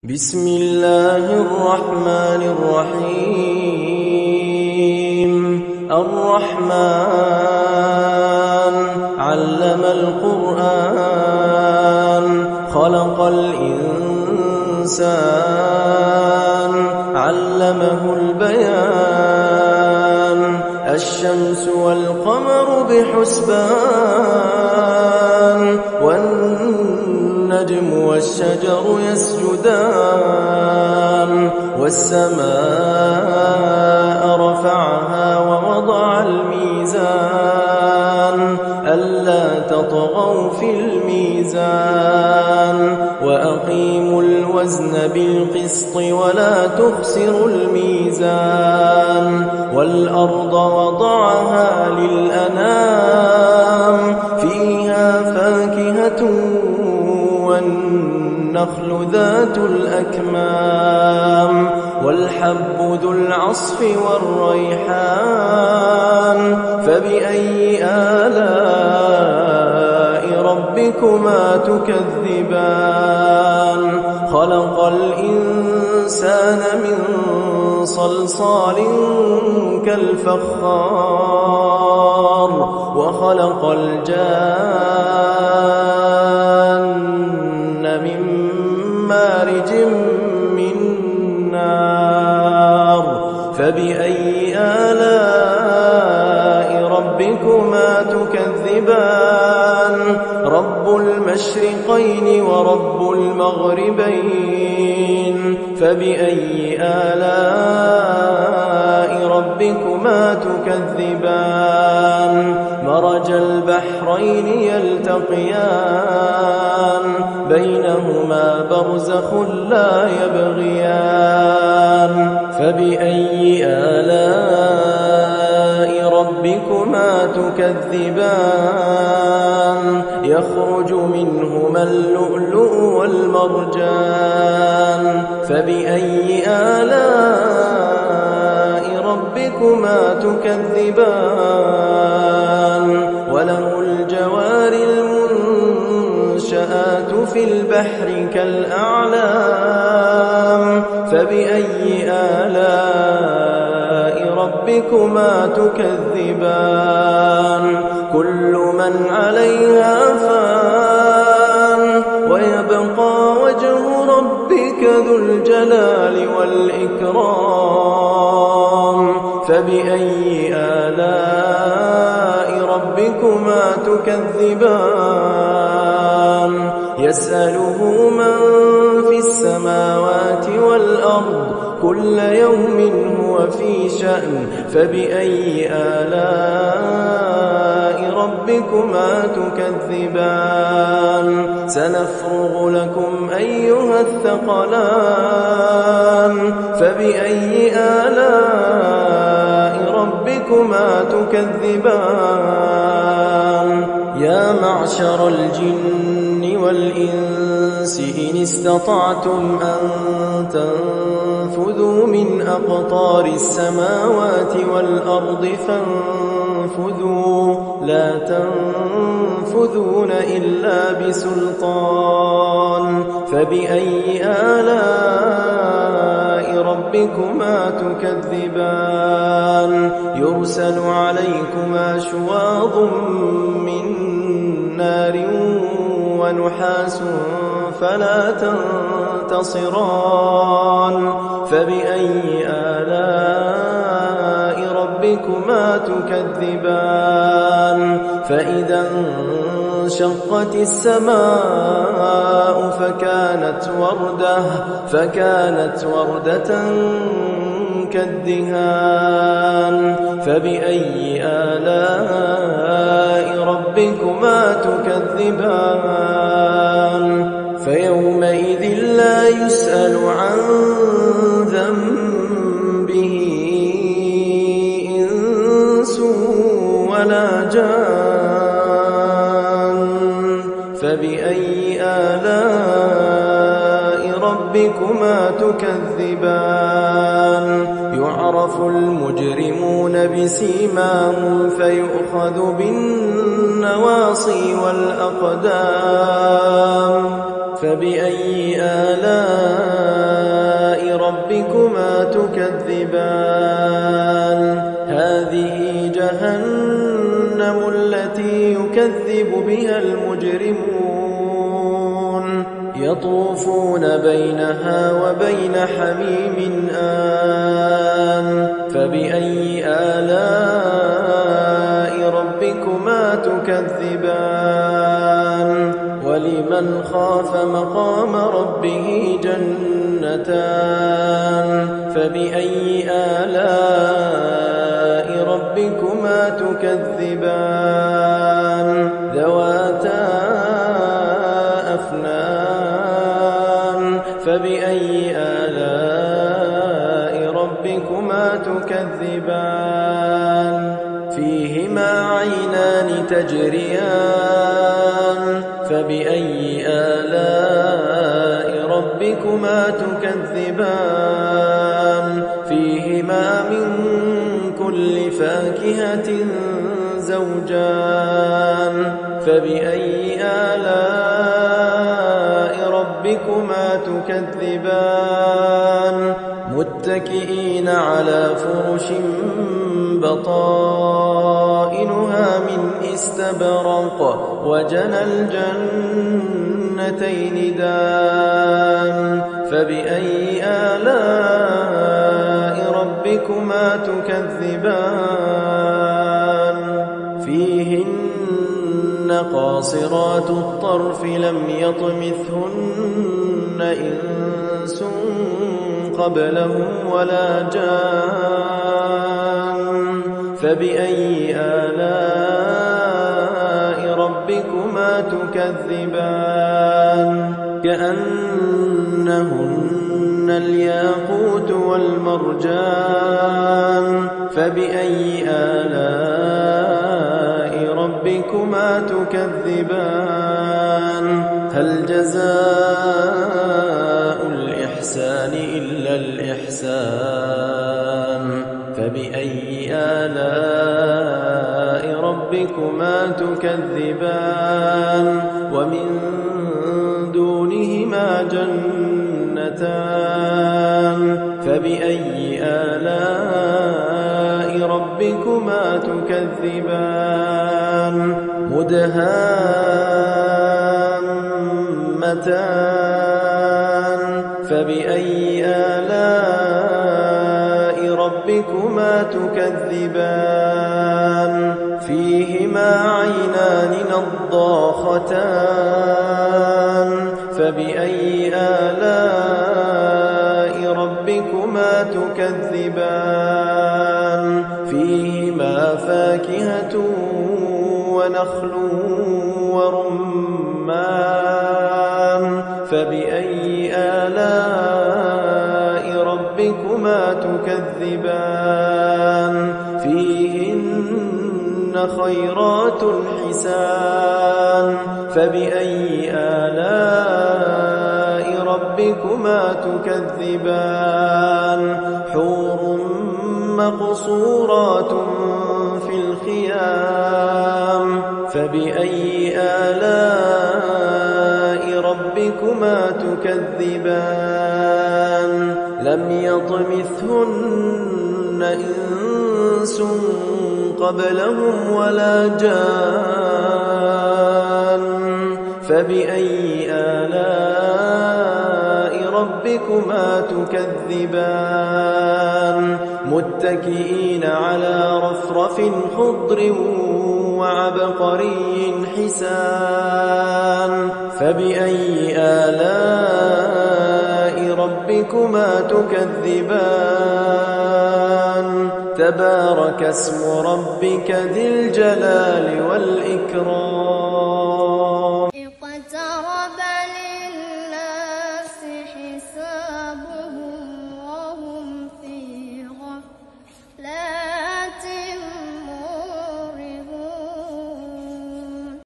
بسم الله الرحمن الرحيم. الرحمن علم القرآن خلق الإنسان علمه البيان الشمس والقمر بحسبان والنجم والشجر يسجدان والسماء رفعها ووضع الميزان ألا تطغوا في الميزان وأقيموا الوزن بالقسط ولا تخسروا الميزان والأرض وضعها للأنام فيها فاكهة والنخل ذات الأكمام والحب ذو العصف والريحان فبأي آلاء ربكما تكذبان خلق الإنسان من صلصال كالفخار وخلق الجان من مارج من نار فبأي آلاء ربكما تكذبان رب المشرقين ورب المغربين فبأي آلاء ربكما تكذبان مرج البحرين يلتقيان بينهما برزخ لا يبغيان فبأي آلاء ربكما تكذبان يخرج منهما اللؤلؤ والمرجان فبأي آلاء ربكما تكذبان وله الجوار المنشآت في البحر كالأعلام فبأي آلاء ربكما تكذبان كل من عليها فان ويبقى وجه ربك ذو الجلال والإكرام فبأي آلاء ربكما تكذبان يسأله من في السماوات والأرض كل يوم هو في شأن فبأي آلاء ربكما تكذبان سنفرغ لكم أيها الثقلان فبأي آلاء ربكما تكذبان يا معشر الجن والإنس إن استطعتم أن تنفذوا من أقطار السماوات والأرض فانفذوا لا تنفذون إلا بسلطان فبأي آلاء ربكما تكذبان يرسل عليكما شواظ من نار ونحاس فلا تنتصران فبأي آلاء ربكما تكذبان فإذا انشقت السماء فكانت وردة كالدهان فبأي آلاء ربكما تكذبان فيومئذ لا يسأل عن ذنبه إنس ولا جان فبأي آلاء ربكما تكذبان يعرف المجرمون بسيماهم فيؤخذ بالنواصي والأقدام فبأي آلاء تكذبان هذه جهنم التي يكذب بها المجرمون يطوفون بينها وبين حميم آن فبأي آلاء ربكما تكذبان ولمن خاف مقام ربه جنتان فبأي آلاء ربكما تكذبان ذواتا أفنان فبأي آلاء ربكما تكذبان فيهما عينان تجريان فبأي آلاء ربكما تكذبان فيهما من كل فاكهة زوجان فبأي آلاء ربكما تكذبان متكئين على فرش بطائنها من استبرق وجنى الجنتين دان فبأي آلاء ربكما تكذبان فيهن قاصرات الطرف لم يطمثهن إنس قبلهم ولا جان فبأي آلاء ربكما تكذبان كأنهن الياقوت والمرجان فبأي آلاء ربكما تكذبان هل جزاء الإحسان إلا الإحسان فبأي آلاء ربكما تكذبان ومن دونهما جنتان فبأي آلاء ربكما تكذبان مدهامتان فبأي آلاء ربكما تكذبان فيهما عينان نضاختان فبأي آلاء ربكما تكذبان فيهما فاكهة ونخل ورمان فبأي آلاء ربكما تكذبان فيهن خيرات حسان فبأي آلاء ربكما تكذبان حور مقصورات في الخيام فبأي آلاء ربكما تكذبان لم يطمثهن إنس قبلهم ولا جان فبأي آلاء ربكما تكذبان متكئين على رفرف خضر وعبقري حسان فبأي آلاء ربكما تكذبان تبارك اسم ربك ذي الجلال والإكرام